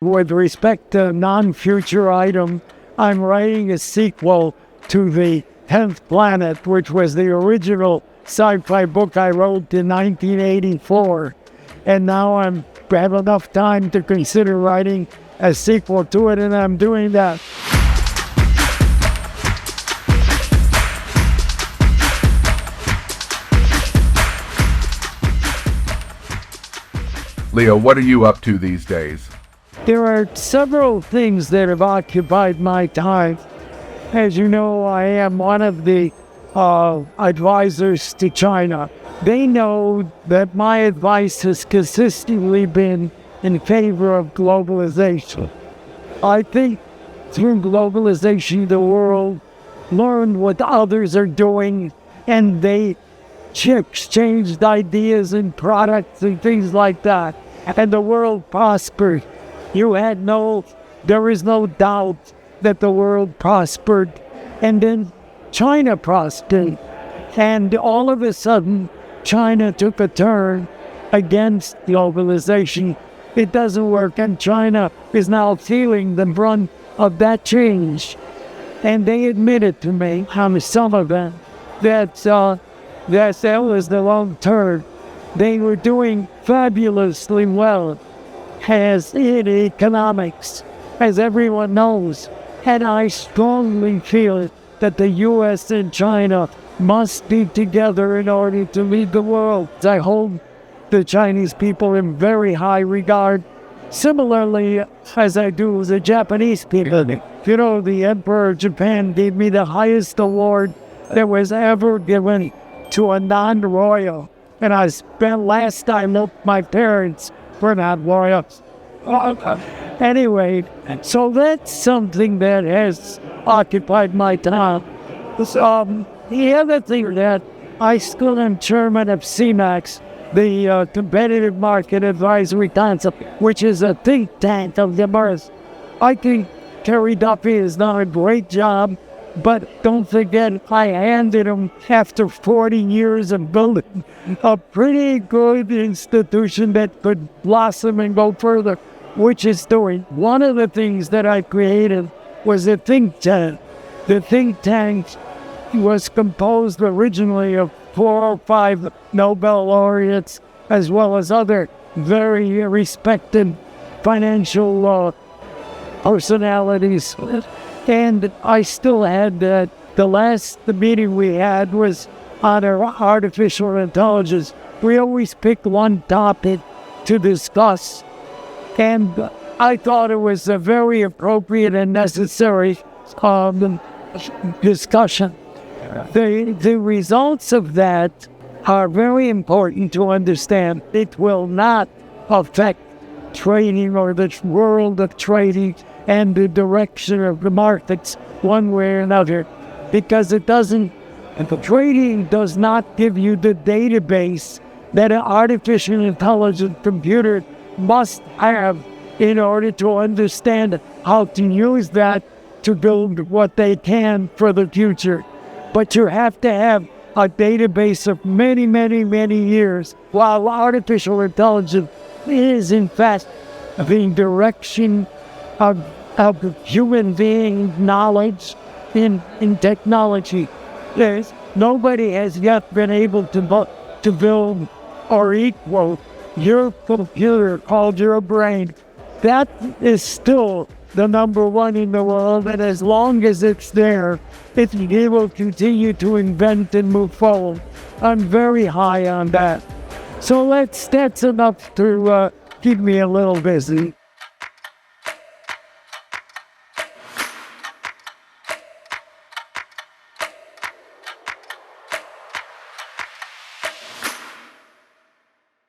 with respect to non-future item, I'm writing a sequel to The 10th Planet, which was the original sci-fi book I wrote in 1984. And now I have enough time to consider writing a sequel to it, and I'm doing that. Leo, what are you up to these days? There are several things that have occupied my time. As you know, I am one of the advisors to China. They know that my advice has consistently been in favor of globalization. I think through globalization, the world learned what others are doing, and they exchanged ideas and products and things like that. And the world prospered. There is no doubt that the world prospered. And then China prospered. And all of a sudden, China took a turn against globalization. It doesn't work, and China is now feeling the brunt of that change. And they admitted to me, some of them, that was the long turn. They were doing fabulously well as in economics, as everyone knows. And I strongly feel that the U.S. and China must be together in order to lead the world. I hold the Chinese people in very high regard, similarly as I do the Japanese people. You know, the Emperor of Japan gave me the highest award that was ever given to a non-royal. And I spent last time up my parents were not royals. Anyway, so that's something that has occupied my time. The other thing that I still am chairman of CMAX, the Competitive Market Advisory Council, which is a think tank of the Earth. I think Terry Duffy has done a great job, but don't forget, I handed him, after 40 years of building, a pretty good institution that could blossom and go further, which is doing. One of the things that I created was a think tank. The think tank was composed originally of 4 or 5 Nobel laureates, as well as other very respected financial personalities. And I still had that. The last meeting we had was on artificial intelligence. We always pick one topic to discuss, and I thought it was a very appropriate and necessary discussion. The results of that are very important to understand. It will not affect trading or the world of trading and the direction of the markets one way or another, because it doesn't. Trading does not give you the database that an artificial intelligence computer must have in order to understand how to use that to build what they can for the future. But you have to have a database of many, many, many years, while artificial intelligence is, in fact, the direction of human being knowledge in technology. Nobody has yet been able to build or equal your computer called your brain. That is still the number one in the world, and as long as it's there, it will continue to invent and move forward. I'm very high on that. So that's enough to keep me a little busy.